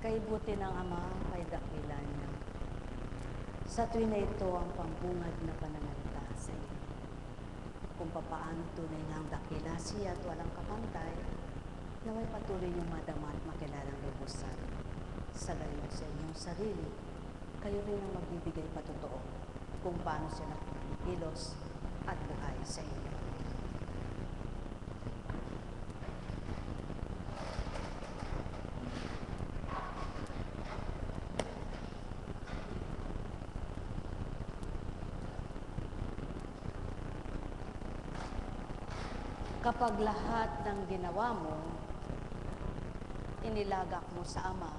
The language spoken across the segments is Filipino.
Kay buti ng Ama, kay dakila niya. Sa tuwin na ito ang pambungad na pananalita sa iyo. Kung papaano tunay nga ang dakila siya at walang kapantay, naway patuloy niyong madama at makilalang lubusan. Sa gayon sa inyong sarili, kayo rin ang magbibigay patotoo kung paano siya nakikilos at buhay sa inyo. Kapag lahat ng ginawa mo, inilagak mo sa Ama,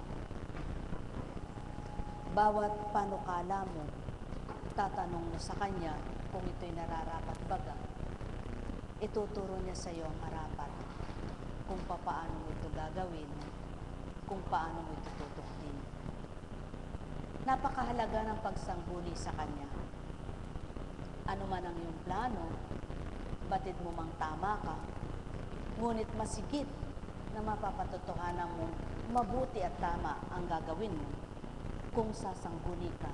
bawat panukala mo, tatanong mo sa Kanya kung ito'y nararapat baga, ituturo niya sa iyo ang harapan kung paano mo ito gagawin, kung paano mo ito tutuklin. Napakahalaga ng pagsangguni sa Kanya. Ano man ang iyong plano, batid mo mang tama ka, ngunit masigit na mapapatotohanan mo mabuti at tama ang gagawin mo kung sasangguni ka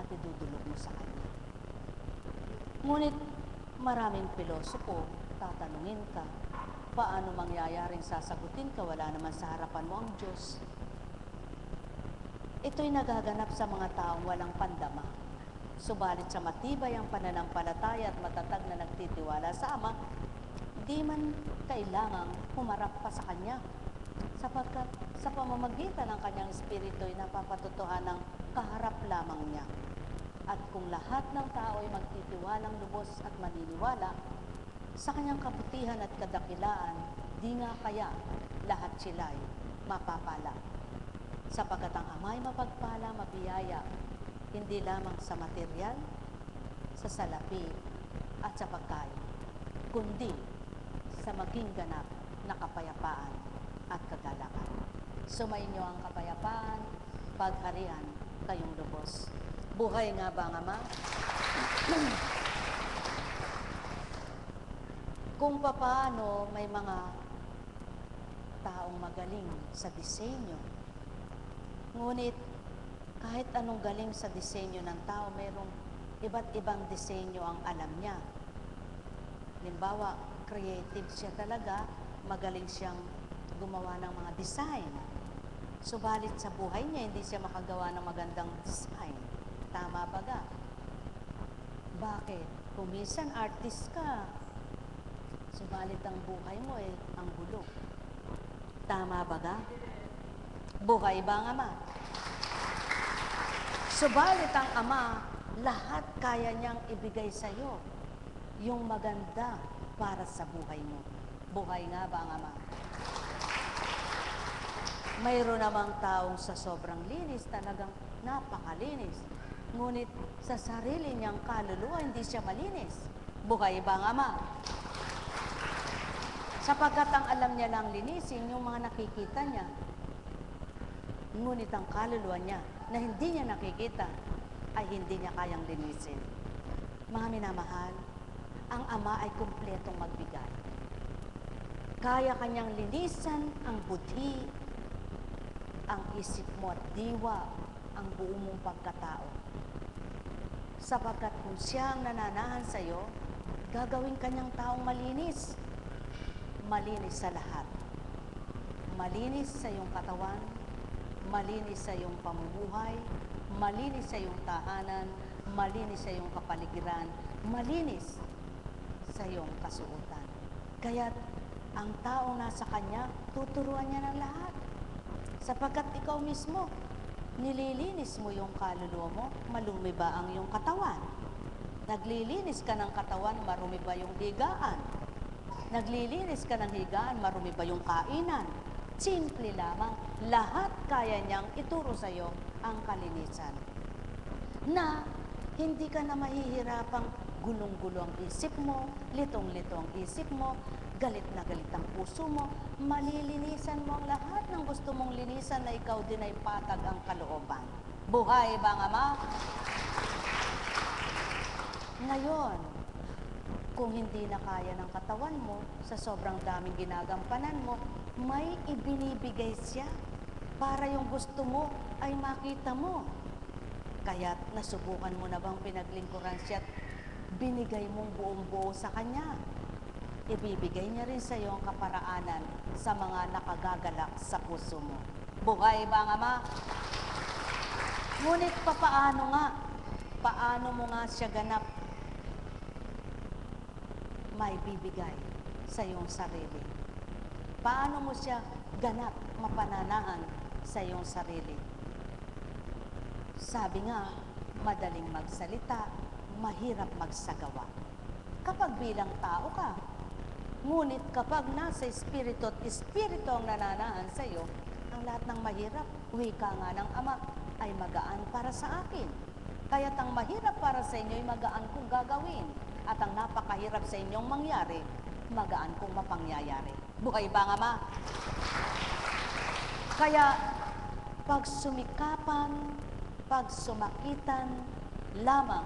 at idudulog mo sa Kanya. Ngunit maraming pilosopo, tatanungin ka, paano mangyayaring sasagutin ka, wala naman sa harapan mo ang Diyos. Ito'y nagaganap sa mga taong walang pandama. Subalit sa matibay ang pananampalataya at matatag na nagtitiwala sa Ama, di man kailangang humarap pa sa Kanya, sapagkat sa pamamagitan ng Kanyang Espiritu ay napapatotohanan ng kaharap lamang niya. At kung lahat ng tao ay magtitiwalang lubos at maniniwala sa Kanyang kabutihan at kadakilaan, di nga kaya lahat sila'y mapapala. Sapagkat ang Ama ay mapagpala, mabiyaya, hindi lamang sa material, sa salapi, at sa pagkain, kundi sa maging ganap na kapayapaan at kagalakan. Sumainyo ang kapayapaan, pagharian, kayong lubos. Buhay nga ba ang Ama? Kung papaano may mga taong magaling sa disenyo, ngunit kahit anong galing sa disenyo ng tao, mayroong iba't ibang disenyo ang alam niya. Halimbawa, creative siya talaga, magaling siyang gumawa ng mga design. Subalit sa buhay niya, hindi siya makagawa ng magandang design. Tama ba ga? Bakit? Kung minsan artist ka, subalit ang buhay mo ang bulok. Tama ba ga? Buhay ba ang Ama? Subalit ang Ama, lahat kaya niyang ibigay sa iyo yung maganda para sa buhay mo. Buhay nga ba ang Ama? Mayroon namang taong sa sobrang linis, talagang napakalinis. Ngunit sa sarili niyang kaluluwa, hindi siya malinis. Buhay ba ang Ama? Sapagkat ang alam niya lang linisin yung mga nakikita niya. Ngunit ang kaluluwa niya na hindi niya nakikita ay hindi niya kayang linisin. Mga minamahal, ang Ama ay kumpletong magbigay. Kaya kanyang linisan ang budhi, ang isip mo at diwa, ang buo mong pagkatao. Sapagkat kung siya ang nananahan sa iyo, gagawin kanyang taong malinis. Malinis sa lahat. Malinis sa iyong katawan, malinis sa iyong pamumuhay, malinis sa iyong tahanan, malinis sa iyong kapaligiran, malinis sa iyong kasuotan. Kaya't ang taong nasa Kanya, tuturuan niya ng lahat. Sapagkat ikaw mismo, nililinis mo yung kaluluwa mo, malumi ba ang iyong katawan? Naglilinis ka ng katawan, marumi ba yung higaan? Naglilinis ka ng higaan, marumi ba yung kainan? Simple lamang, lahat kaya niyang ituro sa iyo ang kalinisan. Na hindi ka na mahihirapang gulong-gulo ang isip mo, litong-lito ang isip mo, galit na galit ang puso mo, malilinisan mo ang lahat ng gusto mong linisan na ikaw din ay patag ang kalooban. Buhay ba ang Ama? Ngayon, kung hindi na kaya ng katawan mo, sa sobrang daming ginagampanan mo, may ibinibigay siya para yung gusto mo ay makita mo. Kaya't nasubukan mo na bang pinaglingkuran siya at binigay mong buong buo sa Kanya? Ibibigay niya rin sa iyo ang kaparaanan sa mga nakagagalak sa puso mo. Buhay ba ang Ama? Ngunit papaano nga? Paano mo nga siya ganap may bibigay sa iyong sarili? Paano mo siya ganap mapananahan sa iyong sarili? Sabi nga, madaling magsalita, mahirap magsagawa. Kapag bilang tao ka, ngunit kapag nasa espiritu at espiritu ang nananahan sa iyo, ang lahat ng mahirap, wika nga ng Ama, ay magaan para sa akin. Kaya't ang mahirap para sa inyo ay magaan kong gagawin. At ang napakahirap sa inyong mangyari, magaan kong mapangyayari. Buhay ba ang Ama? Kaya, pag sumikapan, pag sumakitan, lamang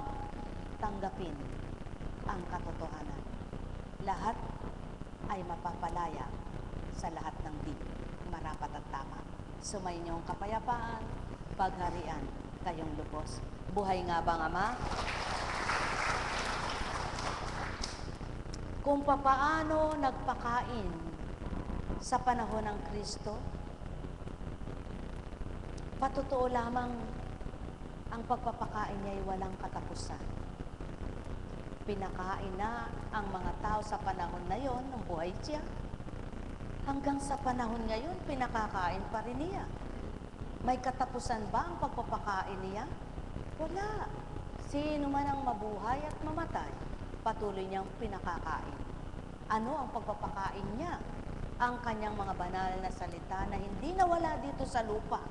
tanggapin ang katotohanan. Lahat ay mapapalaya sa lahat ng di marapat at tama. Sumainyo ang kapayapaan, pagharian kayong lubos. Buhay nga ba ang Ama? Kung papaano nagpakain sa panahon ng Kristo, patotoo lamang ang pagpapakain niya ay walang katapusan. Pinakain na ang mga tao sa panahon na yon ng buhay siya. Hanggang sa panahon ngayon, pinakakain pa rin niya. May katapusan ba ang pagpapakain niya? Wala. Sino man ang mabuhay at mamatay, patuloy niyang pinakakain. Ano ang pagpapakain niya? Ang kanyang mga banal na salita na hindi nawala dito sa lupa.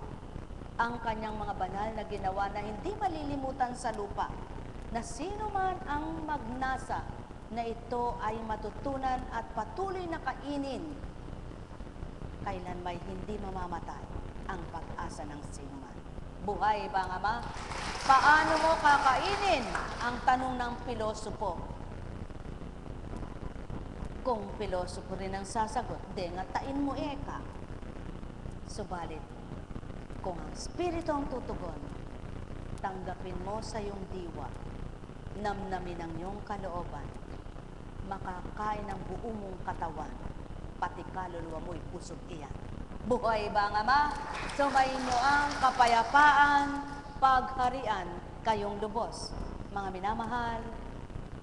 Ang kanyang mga banal na ginawa na hindi malilimutan sa lupa. Na sino man ang magnasa na ito ay matutunan at patuloy na kainin, kailan may hindi mamamatay ang pag-asa ng sinuman. Buhay ba ang Ama? Paano mo kakainin? Ang tanong ng pilosopo. Kung pilosopo rin ang sasagot, dengatain mo eka. Subalit, kung ang Espiritu ang tutugon, tanggapin mo sa iyong diwa, namnamin ang iyong kalooban, makakain ang buong mong katawan, pati kaluluwa mo'y pusog iyan. Buhay ba ang Ama? Sumayin niyo ang kapayapaan, pagharian kayong lubos. Mga minamahal,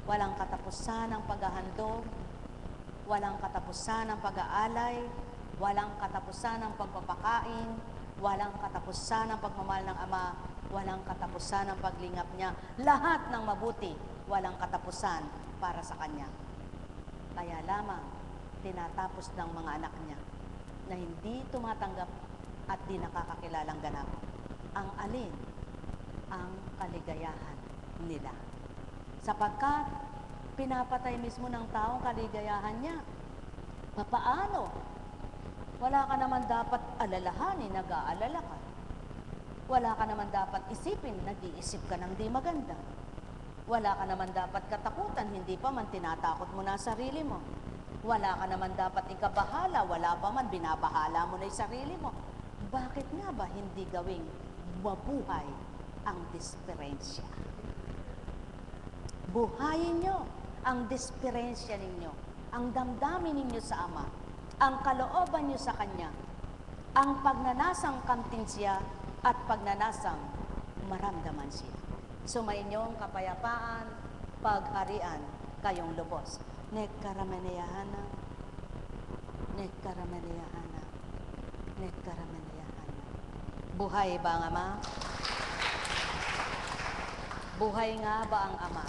walang katapusan ang paghahandog, walang katapusan ang pag-aalay, walang katapusan ang pagpapakain, walang katapusan ang pagmamahal ng Ama, walang katapusan ang paglingap niya. Lahat ng mabuti, walang katapusan para sa Kanya. Kaya lamang, tinatapos ng mga anak niya na hindi tumatanggap at di nakakakilalang ganap ang alin ang kaligayahan nila. Sapagkat pinapatay mismo ng taong kaligayahan niya. Papaano? Wala ka naman dapat alalahanin, nag-aalala ka. Wala ka naman dapat isipin, nag-iisip ka ng di maganda. Wala ka naman dapat katakutan, hindi pa man tinatakot mo na sarili mo. Wala ka naman dapat ikabahala, wala pa man binabahala mo na yung sarili mo. Bakit nga ba hindi gawing mabuhay ang disperensya? Buhayin nyo ang disperensya ninyo, ang damdamin ninyo sa Ama, ang kalooban nyo sa Kanya, ang pagnanasang kamtin siya at pagnanasang maramdaman siya. Sumainyong kapayapaan, pagharian kayong lubos. Nekaramanayahana, nekaramanayahana, nekaramanayahana. Buhay ba ang Ama? Buhay nga ba ang Ama?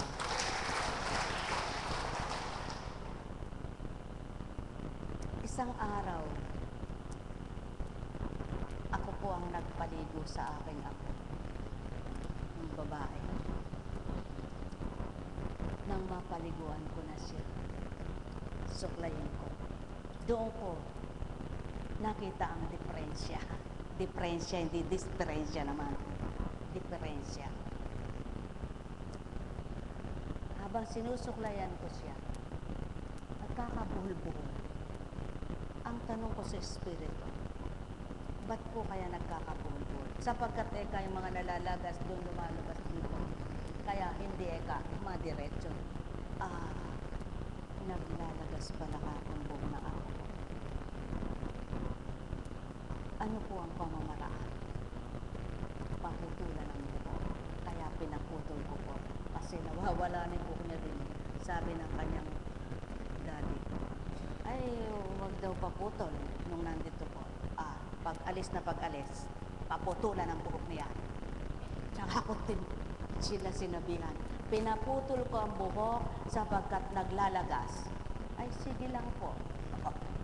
Isang araw, ako po ang nagpaligo sa aking apo, yung babae. Nang mapaliguan ko na siya, suklayin ko. Doon ko nakita ang diferensya. Diferensya, hindi disperensya naman. Diferensya. Habang sinusuklayan ko siya, nagkakabuhol-buhol. Ang tanong ko sa Espiritu, ba't po kaya nagkakabumbol? Sapagkat eka yung mga nalalagas doon lumalabas dito. Kaya hindi eka, madiretso. Naglalagas pala kakumbong na ako. Ano po ang pamamaraan? Paputulan ng buhok. Kaya pinaputol ko po. Kasi nawawala ni buhok niya din. Sabi ng kanyang daddy, ay huwag daw paputol nung nandito po. Pag-alis na pag-alis, paputulan ang buhok niya. Tsaka ko sila sinabihan, pinaputol ko ang buhok sapagkat naglalagas. Ay sige lang po.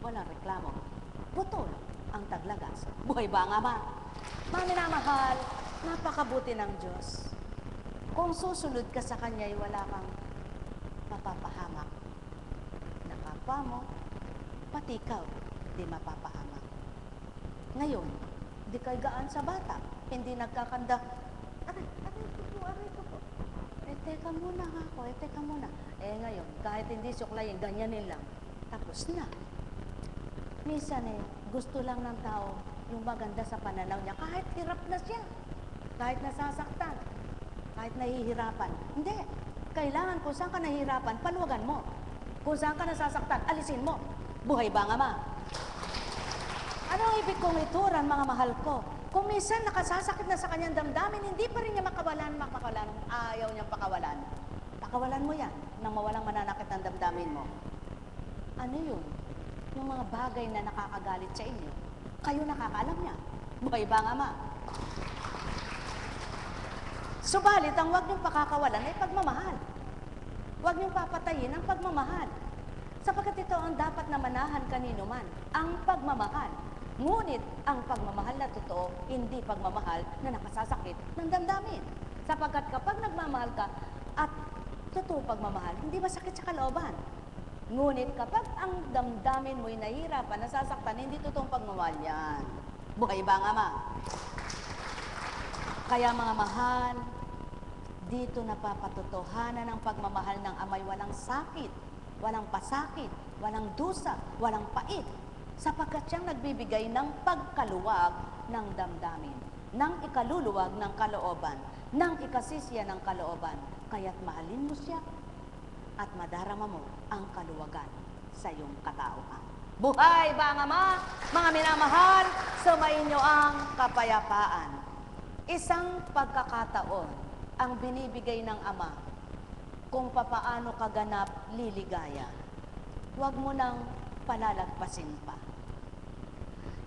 Walang reklamo. Putol ang taglagas. Buhay ba ang Ama? Mga minamahal, napakabuti ng Diyos. Kung susunod ka sa Kanya'y wala kang mapapahamak. Nakapa mo, pati ikaw, di mapapahamak. Ngayon, di kay gaan sa bata, hindi nagkakanda, aray ko po. Teka muna nga ako, teka muna. Ngayon, kahit hindi suklayin, ganyanin lang. Tapos na. Minsan gusto lang ng tao yung maganda sa pananaw niya, kahit hirap na siya, kahit nasasaktan, kahit nahihirapan. Hindi. Kailangan kung saan ka nahihirapan, paluwagan mo. Kung saan ka nasasaktan, alisin mo. Buhay ba ang Ama? Ano ang ibig kong ituran, mga mahal ko? Kung minsan nakasasakit na sa kanyang damdamin, hindi pa rin niya makawalan, ayaw niyang pakawalan. Pakawalan mo yan, nang mawalang mananakit ng damdamin mo. Ano yun? Yung mga bagay na nakakagalit sa inyo, kayo nakakaalam niya. Buhay ba ang Ama? Subalit, ang huwag niyong pakakawalan ay pagmamahal. Huwag niyong papatayin ang pagmamahal. Sapagkat ito ang dapat na manahan kanino man, ang pagmamahal. Ngunit ang pagmamahal na totoo, hindi pagmamahal na nakasasakit ng damdamin. Sapagkat kapag nagmamahal ka at totoo pagmamahal, hindi masakit sa kalooban. Ngunit kapag ang damdamin mo'y nahihirapan, nasasaktan, hindi totoong pagmamahal yan. Buhay ba ang Ama? Kaya mga mahal, dito napapatotohanan ang pagmamahal ng Ama'y walang sakit, walang pasakit, walang dusa, walang pait. Sapagkat siyang nagbibigay ng pagkaluwag ng damdamin, ng ikaluluwag ng kalooban, ng ikasisya ng kalooban. Kaya't mahalin mo siya at madarama mo ang kaluwagan sa iyong katauhan. Buhay ba ang Ama? Mga minamahal, sumainyo ang kapayapaan. Isang pagkakataon ang binibigay ng Ama kung papaano kaganap liligaya. Huwag mo nang palalagpasin pa.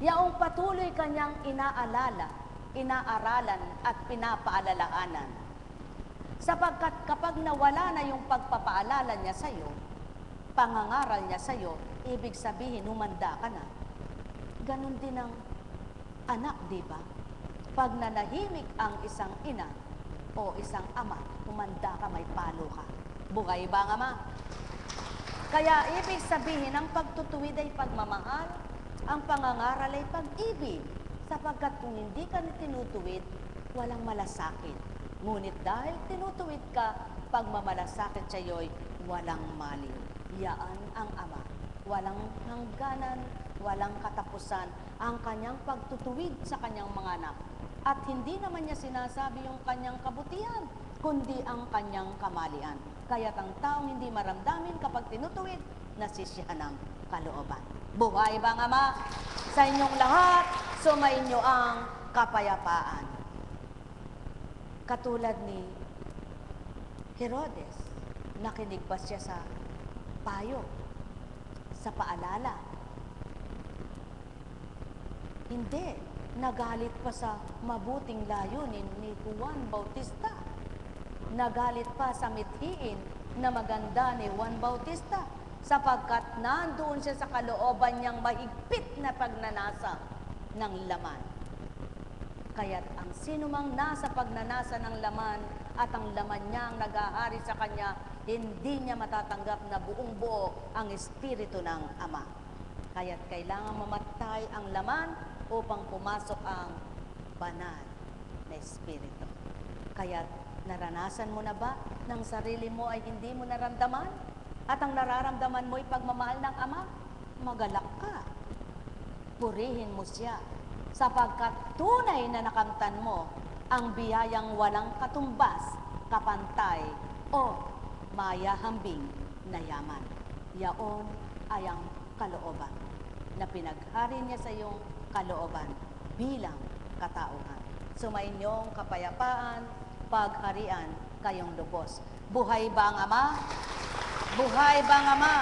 Yaong patuloy kanyang inaaralan at pinapaalalahanan. Sapagkat kapag nawala na yung pagpapaalala niya sa iyo, pangangaral niya sa iyo, ibig sabihin humanda ka na. Ganon din ang anak, di ba? Pag nanahimik ang isang ina o isang ama, humanda ka, may palo ka. Buhay ba ang Ama? Kaya ibig sabihin, ang pagtutuwid ay pagmamahal, ang pangangaral ay pag-ibig. Sapagkat kung hindi ka tinutuwid, walang malasakit. Ngunit dahil tinutuwid ka, pagmamalasakit sa iyo'y walang maliw. Yaan ang Ama. Walang hangganan, walang katapusan ang kanyang pagtutuwid sa kanyang mga anak. At hindi naman niya sinasabi yung kanyang kabutihan, kundi ang kanyang kamalian. Kaya't ang taong hindi maramdamin kapag tinutuwid, nasisiyahan ng kalooban. Buhay ba ang Ama? Sa inyong lahat, sumainyo ang kapayapaan. Katulad ni Herodes, nakinig ba siya sa payo, sa paalala? Hindi. Nagalit pa sa mabuting layunin ni Juan Bautista. Nagalit pa sa mithiin na maganda ni Juan Bautista sapagkat nandoon siya sa kalooban niyang mahigpit na pagnanasa ng laman. Kaya't ang sinumang nasa pagnanasa ng laman at ang laman niya ang nag-ahari sa kanya, hindi niya matatanggap na buong buo ang Espiritu ng Ama. Kaya't kailangan mamatay ang laman upang pumasok ang banal na Espiritu. Kaya't naranasan mo na ba ng sarili mo ay hindi mo naramdaman? At ang nararamdaman mo ay pagmamahal ng Ama? Magalak ka. Purihin mo siya. sapagkat tunay na nakamtan mo ang biyayang walang katumbas, kapantay, o mayahambing na yaman. Yaon ay ang kalooban na pinaghari niya sa iyong kalooban bilang katauhan. Sumainyong kapayapaan, pagharian kayong lubos. Buhay ba ang Ama? Buhay ba ang Ama?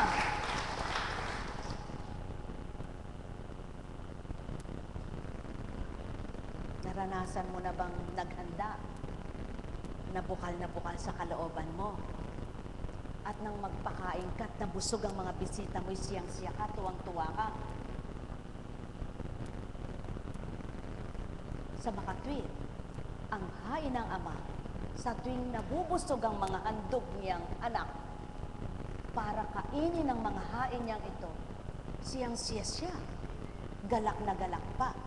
Naranasan mo na bang naghanda na bukal sa kalooban mo? At nang magpakain ka at nabusog ang mga bisita mo, siyang-siya ka, tuwang-tuwa ka. Sa makatwid, ang hain ng Ama, sa tuwing nabubusog ang mga handog niyang anak, para kainin ang mga hain niyang ito, siyang-siya siya, galak na galak pa.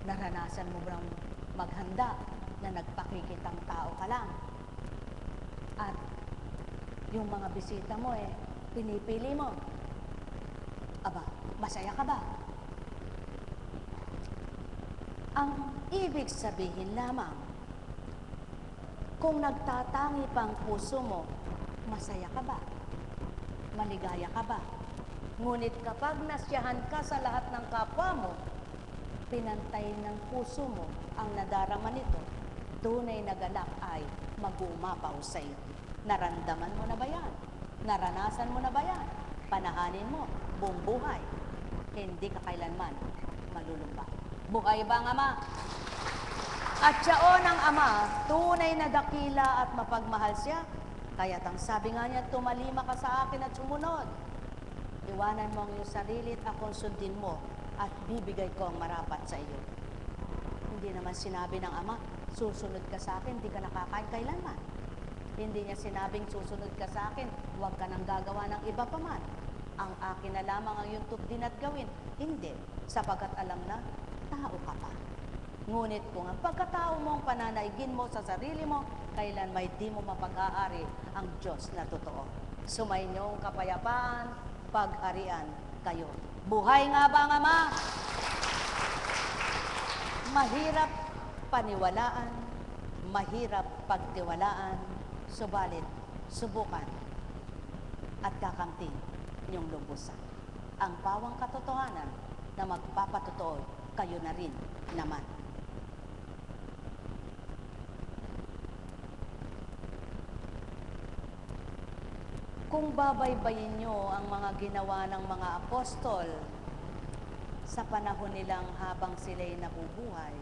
Naranasan mo bang maghanda na nagpakikitang tao ka lang? At yung mga bisita mo pinipili mo. Aba, masaya ka ba? Ang ibig sabihin lamang, kung nagtatangi pang puso mo, masaya ka ba? Maligaya ka ba? Ngunit kapag nasyahan ka sa lahat ng kapwa mo, pinantay ng puso mo ang nadarama nito, tunay na galak ay mag-uumapaw sa iyo. Naramdaman mo na ba yan? Naranasan mo na ba yan? Panahanin mo, buong buhay. Hindi ka kailanman malulumba. Buhay ba ang Ama? At siyaon ang Ama, tunay na dakila at mapagmahal siya. Kaya't ang sabi nga niya, tumalima ka sa akin at sumunod. Iwanan mo ang iyong sarili at akong sundin mo at bibigay ko ang marapat sa iyo. Hindi naman sinabi ng Ama, susunod ka sa akin, di ka nakakain kailanman. Hindi niya sinabing susunod ka sa akin, huwag ka nang gagawa ng iba pa man. Ang akin na lamang ang iyong tupdin at gawin. Hindi, sapagkat alam na, tao ka pa. Ngunit kung ang pagkatao mong pananaigin mo sa sarili mo, kailan may di mo mapag-aari ang Diyos na totoo. Sumainyong kapayapaan, pagharian kayo. Buhay nga ba ang Ama? Mahirap paniwalaan, mahirap pagtiwalaan, subalit subukan at kakamtin inyong lubusan. Ang pawang katotohanan na magpapatotoo kayo na rin naman. Kung babaybayin nyo ang mga ginawa ng mga apostol sa panahon nilang habang sila'y nabubuhay,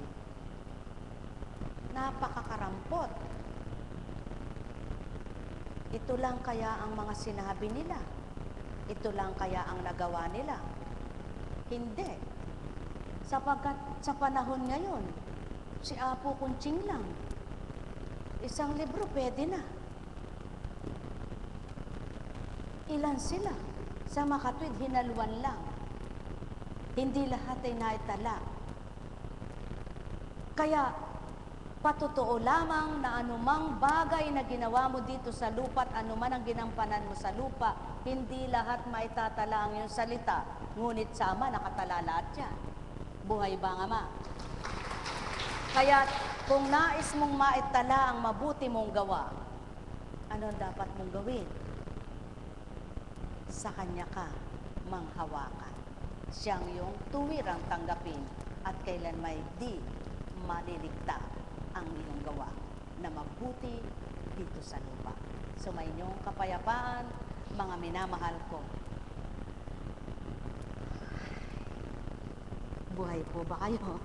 napakakarampot. Ito lang kaya ang mga sinabi nila? Ito lang kaya ang nagawa nila? Hindi. Sapagkat sa panahon ngayon, si Apo Kunching lang, isang libro pwede na. Ilan sila? Sa makatwid, hinaluan lang. Hindi lahat ay naitala. Kaya, patotoo lamang na anumang bagay na ginawa mo dito sa lupa at anuman ang ginampanan mo sa lupa, hindi lahat maitatala ang iyong salita. Ngunit sa Ama, nakatala lahat yan. Buhay ba ang Ama? Kaya, kung nais mong maitala ang mabuti mong gawa, ano dapat mong gawin? Sa Kanya ka manghawakan. Siyang iyong tuwirang tanggapin at kailan may di maliligta ang iyong gawa na mabuti dito sa lupa. Sumainyong kapayapaan, mga minamahal ko. Buhay po ba kayo?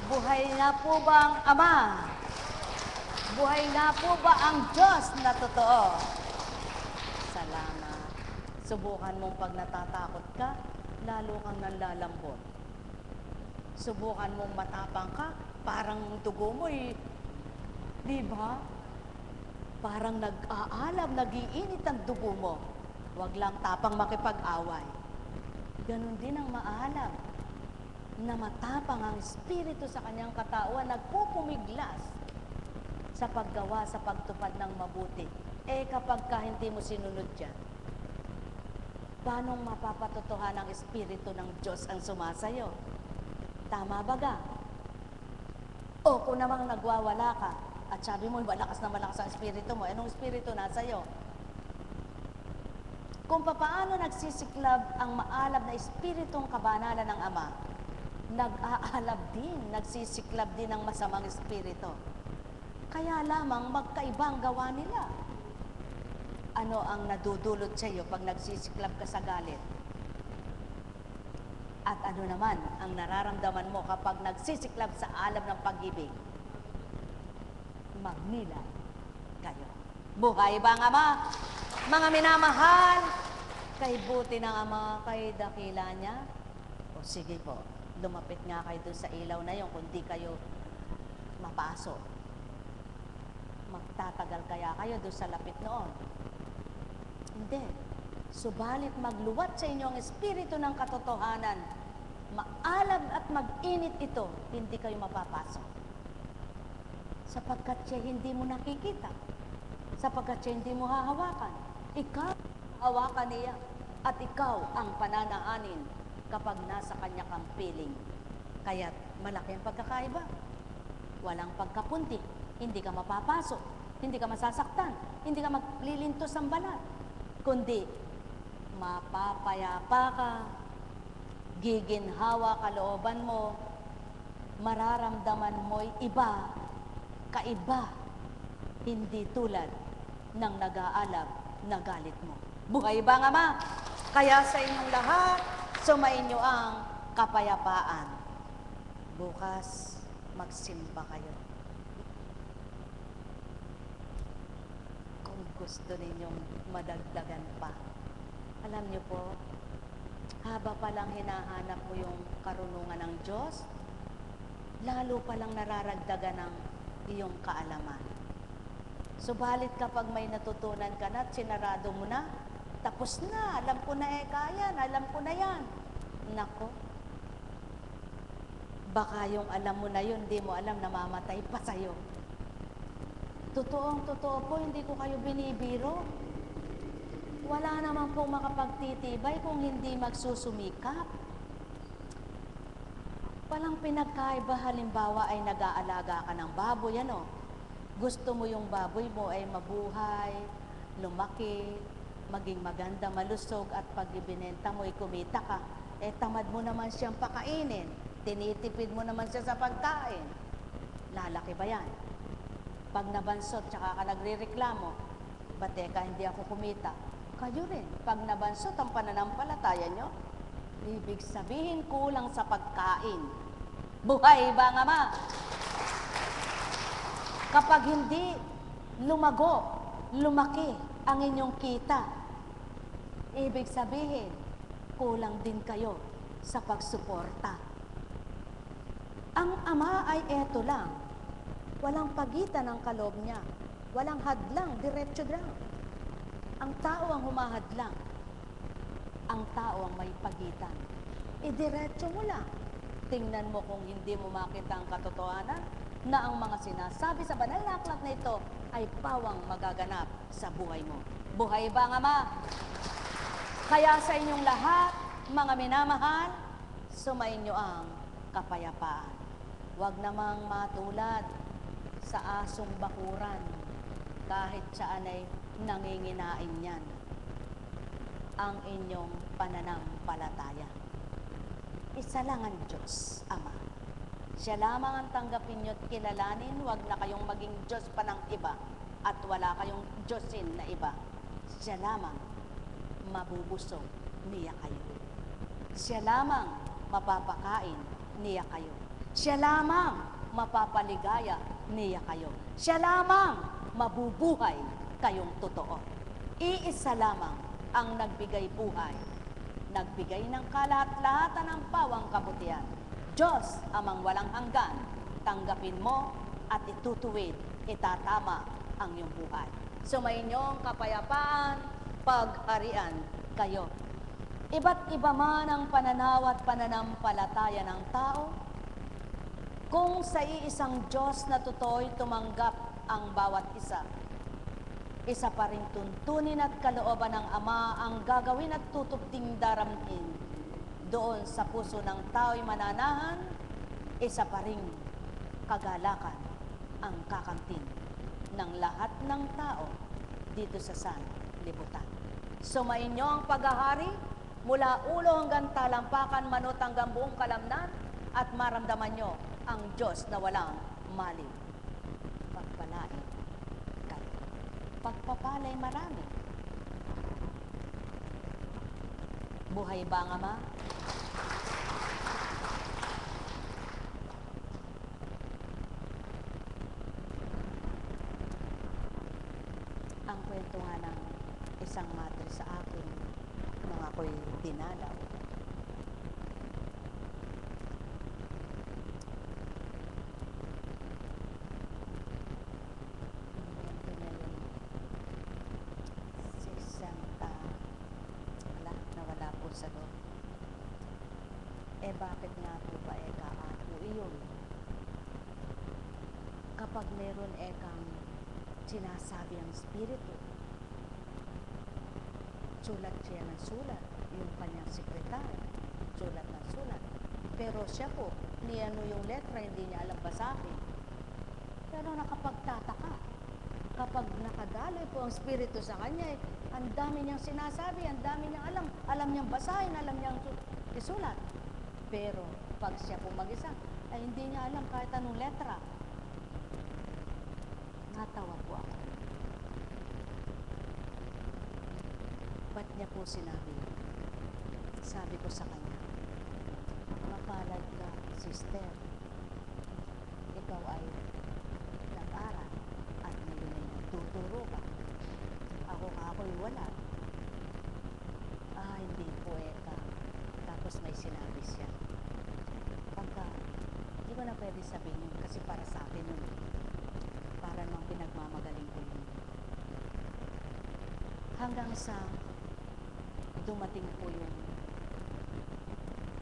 Buhay nga po ba ang Ama? Buhay nga po ba ang Diyos na totoo? Salamat. Subukan mong pag natatakot ka, lalo kang nanlalambot. Subukan mong matapang ka, parang dugo mo di ba? Parang nag-aalab, nag-iinit ang dugo mo. Huwag lang tapang makipag-away. Ganon din ang maalam na matapang ang Espiritu sa kanyang katauhan, nagpupumiglas sa paggawa, sa pagtupad ng mabuti. Kapag ka hindi mo sinunod yan, paano mapapatotohan ang Espiritu ng Diyos ang sumasayo? Tama ba ga? O kung namang nagwawala ka, at sabi mo, malakas na malakas ang Espiritu mo, anong Espiritu nasa iyo? Kung papaano nagsisiklab ang maalab na Espiritong kabanalan ng Ama, nag-aalab din, nagsisiklab din ng masamang Espiritu. Kaya lamang magkaibang gawa nila. Ano ang nadudulot sa iyo pag nagsisiklab ka sa galit? At ano naman ang nararamdaman mo kapag nagsisiklab sa alab ng pag-ibig? Magnilay kayo. Buhay ba ang Ama? Mga minamahal, kay buti ng Ama, kay dakila niya. O sige po, lumapit nga kayo dun sa ilaw na yun kung di kayo mapasok. Magtatagal kaya kayo dun sa lapit noon? Hindi. Subalit magluwat sa inyo ang Espiritu ng katotohanan. Maalab at mag-init ito, hindi kayo mapapasok. Sapagkat siya hindi mo nakikita. Sapagkat siya hindi mo hahawakan. Ikaw hawakan niya. At ikaw ang pananahanin kapag nasa kanya kang piling. Kaya't malaki ang pagkakaiba. Walang pagkapunti. Hindi ka mapapasok. Hindi ka masasaktan. Hindi ka maglilintos ng balat. Kundi mapapayapa ka, giginhawa kalooban mo, mararamdaman mo'y iba, kaiba, hindi tulad ng nag-aalab na galit mo. Buhay ba ang Ama? Kaya sa inyong lahat, sumainyo ang kapayapaan. Bukas, magsimba kayo. Kung gusto ninyong madagdagan pa. Alam niyo po, haba palang hinahanap mo yung karunungan ng Diyos, lalo palang nararagdagan ng iyong kaalaman. Subalit kapag may natutunan ka na at sinarado mo na, tapos na, alam ko na kaya, alam ko na yan. Nako, baka yung alam mo na yun, di mo alam, namamatay pa sa'yo. Totoo po, hindi ko kayo binibiro. Wala naman pong makapagtitibay kung hindi magsusumikap. Walang pinagkaiba, halimbawa ay nag-aalaga ka ng baboy, ano? Gusto mo yung baboy mo ay mabuhay, lumaki, maging maganda, malusog, at pag ibinenta mo ay kumita ka, tamad mo naman siyang pakainin, tinitipid mo naman siya sa pagkain. Lalaki ba yan? Pag nabansot, tsaka ka nagre-reklamo, bateka, hindi ako kumita. Kayo rin, pag nabansot ang pananampalataya nyo, ibig sabihin kulang sa pagkain. Buhay ba ang Ama? Kapag hindi lumago, lumaki ang inyong kita, ibig sabihin, kulang din kayo sa pagsuporta. Ang Ama ay eto lang, walang pagitan ng kaloob niya, walang hadlang, diretso lang. Ang tao ang humahadlang, ang tao ang may pagitan. Diretso mo lang. Tingnan mo kung hindi mo makita ang katotohanan na ang mga sinasabi sa banal na aklat na ito ay pawang magaganap sa buhay mo. Buhay ba ang Ama? Kaya sa inyong lahat, mga minamahal, sumainyo ang kapayapaan. Huwag namang matulad sa asong bakuran, kahit saan ay nanginginain yan ang inyong pananampalataya. Isa lang ang Diyos, Ama. Siya lamang ang tanggapin nyo at kilalanin, huwag na kayong maging Diyos pa ng iba at wala kayong Diyosin na iba. Siya lamang mabubusog, niya kayo. Siya lamang mapapakain, niya kayo. Siya lamang mapapaligaya, niya kayo. Siya lamang mabubuhay kayong totoo. Iisa lamang ang nagbigay buhay, nagbigay ng kalahat-lahatan ng pawang kabutihan. Diyos, Amang walang hanggan, tanggapin mo at itutuwid, itatama ang iyong buhay. Sumainyong kapayapaan, pagharian kayo. Iba't iba man ang pananaw at pananampalataya ng tao, kung sa iisang Diyos na totoo'y tumanggap ang bawat isa, isa pa ring tuntunin at kalooban ng Ama ang gagawin at tutupting daramhin. Doon sa puso ng tao'y mananahan, isa pa ring kagalakan ang kakamtin ng lahat ng tao dito sa sanlibutan. Sumainyo ang paghahari mula ulo hanggang talampakan, manot hanggang buong kalamnan, at maramdaman nyo ang Diyos na walang mali. Pagpalain kayo. Pagpapalay marami. Buhay ba ang Ama? Ang kwento nga ng isang madre sa akin nung ako'y dinalaw. Kwento niya yun. Si Santa, nawala po sa loob. Bakit nga po ba kaako iyon? Kapag meron kang sinasabi ang Espiritu, sulat siya ng sulat, yung kanyang sekretary, sulat ng sulat. Pero siya po, niano yung letra, hindi niya alam basahin. Pero nakapagtataka, kapag nakadaloy po ang Espiritu sa kanya, ang dami niyang sinasabi, ang dami niyang alam niyang basahin, alam niyang isulat. Pero pag siya po mag-isa, ay hindi niya alam kahit anong letra. Natawa po ako. Ba't niya po sinabi? Sabi ko sa kanya, mapalad ka, sister. Ikaw ay nag-aral at ngayon ay nagtuturo ka. Ako'y wala. Hindi po ka. Tapos may sinabi siya. Pagka, hindi ko na pwede sabihin yun kasi para sa akin yun. Para nang pinagmamagaling ko yun. Hanggang sa dumating po yung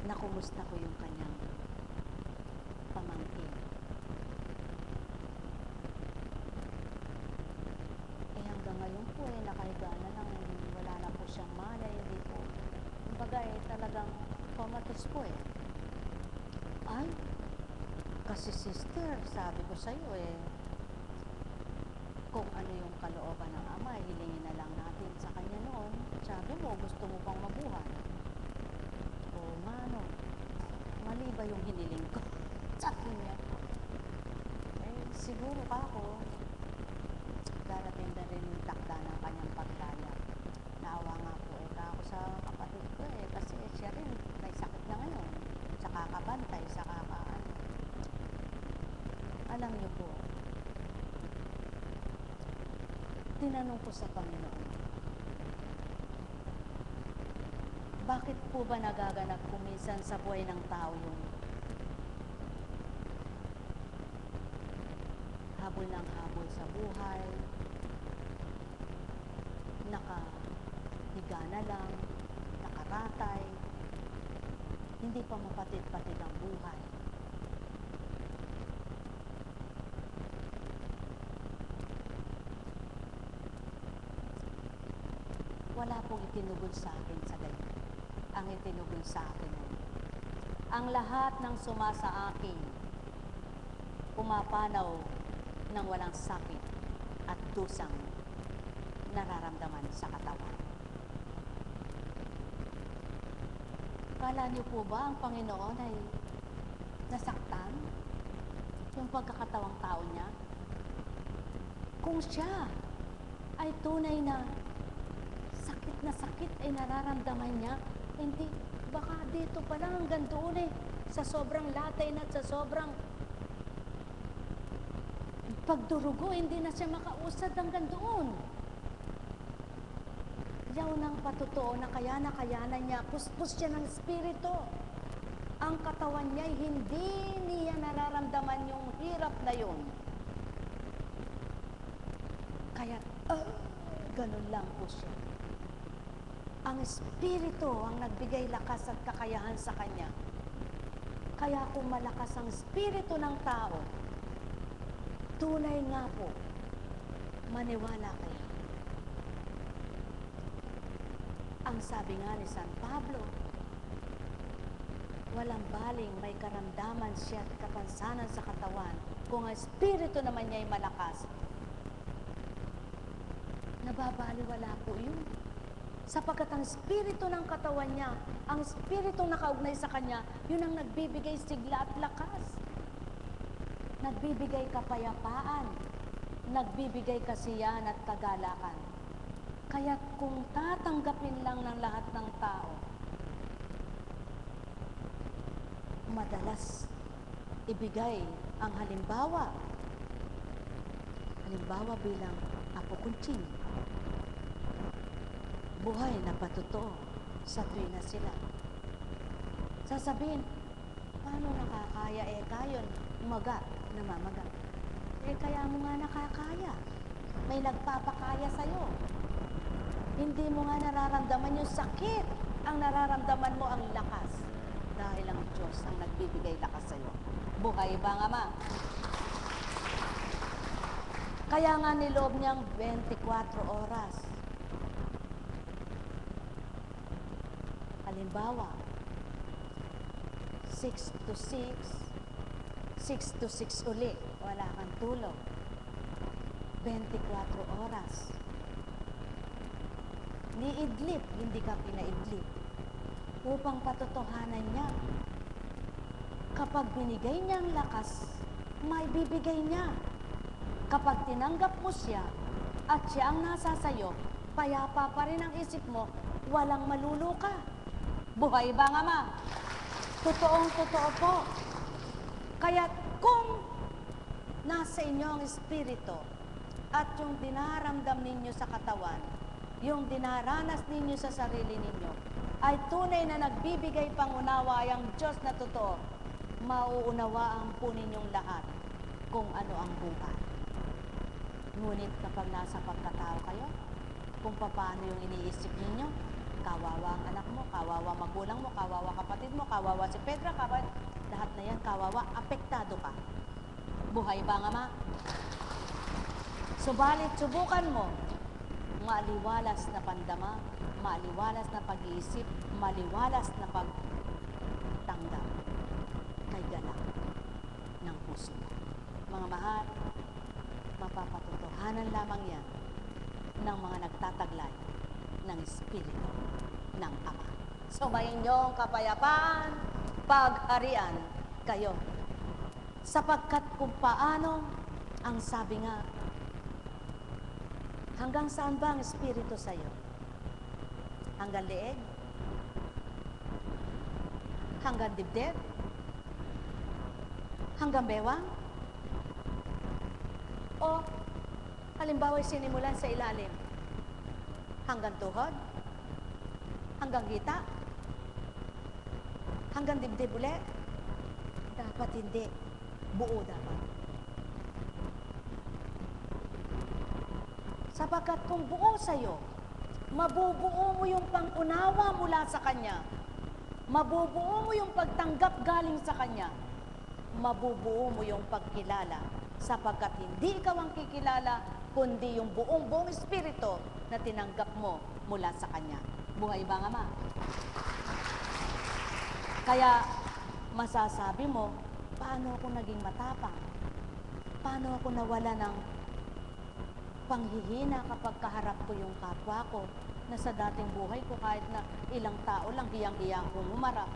nakumusta ko yung kanyang pamangkin. Hanggang ngayon po nakahiga na lang, wala na po siyang malay, hindi po. Kumbaga talagang comatose po Ay, kasi sister, sabi ko sa'yo kung ano yung kalooban ng Ama, hilingin na lang natin sa kanya noon. Sabi mo, gusto mo pang mabuhay. O mano, mali ba yung hiniling ko? Sabi niya. Siguro ka ako, darating na rin yung takda ng kanyang paglaya. Naawa nga po ako sa kapatid ko kasi siya rin may sakit na ngayon. Sa kakabantay, sa kakaan. Alam niyo po, tinanong ko sa Panginoon, bakit po ba nagaganap kuminsan sa buhay ng tao yung habol ng habol sa buhay, nakahiga na lang, nakaratay, hindi pa mapatid-patid ang buhay. Wala pong itinugol sa akin sa ganyan. Ang itinugol sa akin ang lahat ng sumasa akin, pumapanaw ng walang sakit at dusang nararamdaman sa katawan. Kala niyo po ba ang Panginoon ay nasaktan yung pagkakatawang tao niya? Kung siya ay tunay na sakit ay nararamdaman niya, hindi, baka dito pa lang hanggang doon sa sobrang latay na at sa sobrang pagdurugo, hindi na siya makausad hanggang doon. Yaw ng patotoo na kayana niya, puspos siya ng Espiritu. Ang katawan niya, hindi niya nararamdaman yung hirap na yun. Kaya, ganun lang po siya. Ang Espiritu ang nagbigay lakas at kakayahan sa kanya. Kaya kung malakas ang Espiritu ng tao, tunay nga po, maniwala kayo, Ang sabi nga ni San Pablo, walang baling may karamdaman siya at kapansanan sa katawan. Kung ang espiritu naman niya ay malakas, nababaliwala po yun. Sapagkat ang espiritu ng katawan niya, ang espiritu nakaugnay sa kanya, yun ang nagbibigay sigla at lakas. Nagbibigay kapayapaan, nagbibigay kasiyahan at kagalakan. Kaya kung tatanggapin lang ng lahat ng tao, madalas ibigay ang halimbawa. Halimbawa bilang Apo Kunching. Buhay na patotoo sa tuwina sila. Sasabihin, paano nakakaya? Kayon, umaga, namamaga. Kaya mo nga nakakaya. May nagpapakaya sa'yo. Hindi mo nga nararamdaman yung sakit. Ang nararamdaman mo ang lakas. Dahil ang Diyos ang nagbibigay lakas sa'yo. Buhay ba nga ma? Kaya nga niloob niyang 24 oras. Halimbawa, 6 to 6, 6 to 6 uli, wala kang tulog. 24 oras. Niidlip, hindi ka pinaidlip. Upang patotohanan niya. Kapag binigay niya ang lakas, may bibigay niya. Kapag tinanggap mo siya, at siya ang nasa sayo, payapa pa rin ang isip mo, walang maluluka. Buhay ba nga ma? Totoong-totoo po. Kaya kung nasa inyo ang espiritu at yung dinaramdam ninyo sa katawan, yung dinaranas ninyo sa sarili ninyo, ay tunay na nagbibigay pangunawa ang Diyos na totoo, mauunawaan po ninyong lahat kung ano ang buhay. Ngunit kapag nasa pagkatao kayo, kung paano yung iniisip ninyo, kawawa ang anak mo, kawawa magulang mo, kawawa kapatid mo, kawawa si Pedra, lahat na yan, kawawa, apektado ka. Buhay ba nga ma? Subalit, subukan mo, maaliwalas na pandama, maaliwalas na pag-iisip, maaliwalas na pagtanggap kay galak ng puso. Mga mahal, mapapatotohanan lamang yan ng mga nagtataglay ng Espiritu ng Ama. Sumayin niyong kapayapaan, pagharian kayo. Sapagkat kung paano, ang sabi nga, hanggang saan ba ang Espiritu sa iyo? Hanggang leeg? Hanggang dibdib? Hanggang bewang? O, halimbawa sinimulan sa ilalim? Hanggang tuhod? Hanggang gita? Hanggang dibdib ulit? Dapat hindi. Buo dapat. Sapagkat kung buo sa'yo, mabubuo mo yung pangunawa mula sa Kanya. Mabubuo mo yung pagtanggap galing sa Kanya. Mabubuo mo yung pagkilala. Sapagkat hindi ikaw ang kikilala, kundi yung buong Espiritu na tinanggap mo mula sa Kanya. Buhay ba nga ma? Kaya masasabi mo, paano ako naging matapang? Paano ako nawala ng panghihina kapag kaharap ko yung kapwa ko, na sa dating buhay ko kahit na ilang tao lang hiyang-hiyang kong umarap,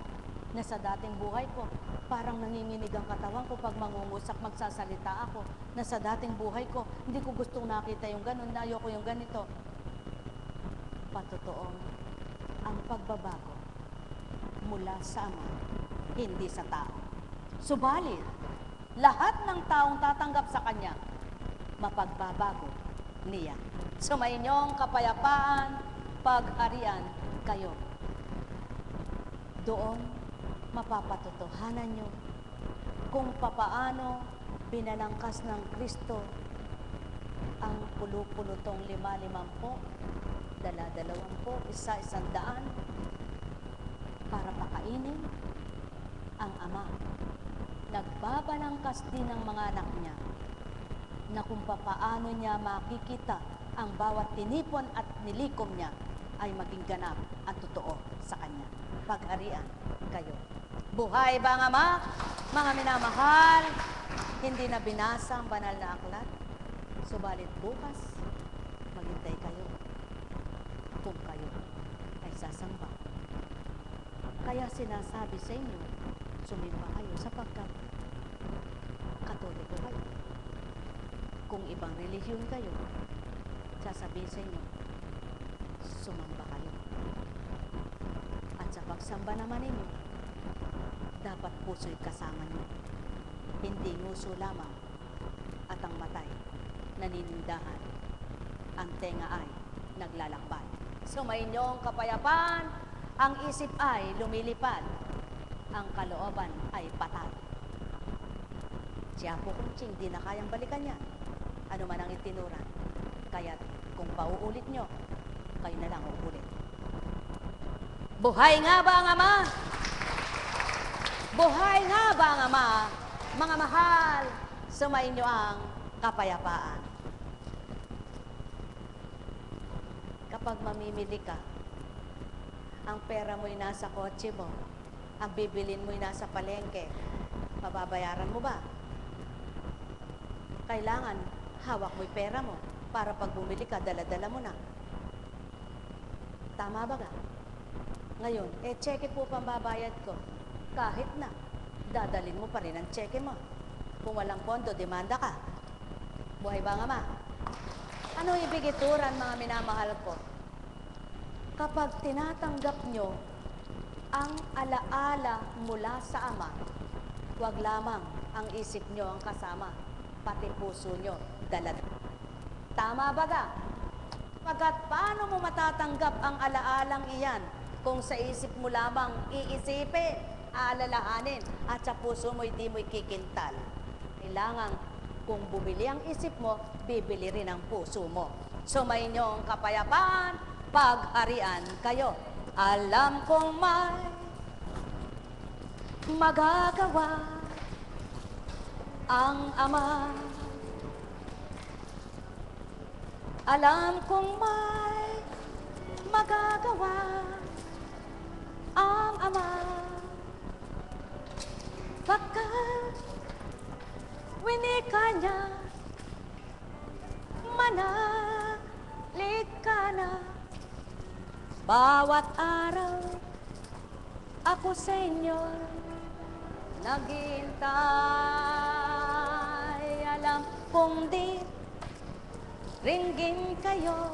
na sa dating buhay ko parang nanginginig ang katawan ko pag mangungusap, magsasalita ako, na sa dating buhay ko hindi ko gustong nakita yung ganun, na ayoko yung ganito. Patotoong ang pagbabago mula sa Ama, hindi sa tao. Subalit, lahat ng taong tatanggap sa Kanya, mapagbabago niya. Sumainyong kapayapaan, pagharian kayo. Doon, mapapatotohanan nyo kung papaano binalangkas ng Kristo ang pulupulutong 5-50, 20, 100 para pakainin ang Ama. Nagbabalangkas din ng mga anak niya na kung papaano niya makikita ang bawat tinipon at nilikom niya ay maging ganap ang totoo sa Kanya. Pagharian kayo. Buhay ba ang Ama? Mga minamahal, hindi na binasa ang banal na aklat. Subalit bukas, maghintay kayo kung kayo ay sasamba. Kaya sinasabi sa inyo, sumimba kayo sapagkat Katoliko kayo. Kung ibang relihiyon kayo, sasabihin sa inyo, sumamba kayo. At sa pagsamba naman ninyo, dapat puso'y kasama nyo. Hindi nguso lamang at ang matay naninindahan. Ang tenga ay naglalakbay. Sumayin niyo ang kapayapaan, ang isip ay lumilipad, ang kalooban ay patay. Si Apo Kunching, di na kayang balikan yan. Ano man ang itinuran. Kaya kung pauulit nyo, kayo na lang uulit. Buhay nga ba ang Ama? Buhay nga ba ang Ama? Mga mahal, sumayin nyo ang kapayapaan. Kapag mamimili ka, ang pera mo'y nasa kotse mo, ang bibilin mo'y nasa palengke, mababayaran mo ba? Kailangan hawak mo'y pera mo para pag bumili ka, dala-dala mo na. Tama ba ka? Ngayon, cheque po pambabayad ko. Kahit na, dadalin mo pa rin ang cheque mo. Kung walang pondo, demanda ka. Buhay ba ang Ama? Ano ibig ituran, mga minamahal ko? Kapag tinatanggap nyo ang alaala mula sa Ama, huwag lamang ang isip nyo ang kasama, pati puso nyo dalad. Tama ba ka? Pagkat paano mo matatanggap ang alaalang iyan kung sa isip mo lamang iisipin, aalalahanin, at sa puso mo hindi mo'y kikintal? Kailangan kung bumili ang isip mo, bibili rin ang puso mo. Sumayin niyo ang kapayapaan, pagharian kayo. Alam kong may magagawa ang Ama. Alam kong may magagawa ang Ama. Pagkat winika niya, manalig ka na. Bawat araw, ako sa inyo naghihintay. Alam kong di ringgin kayo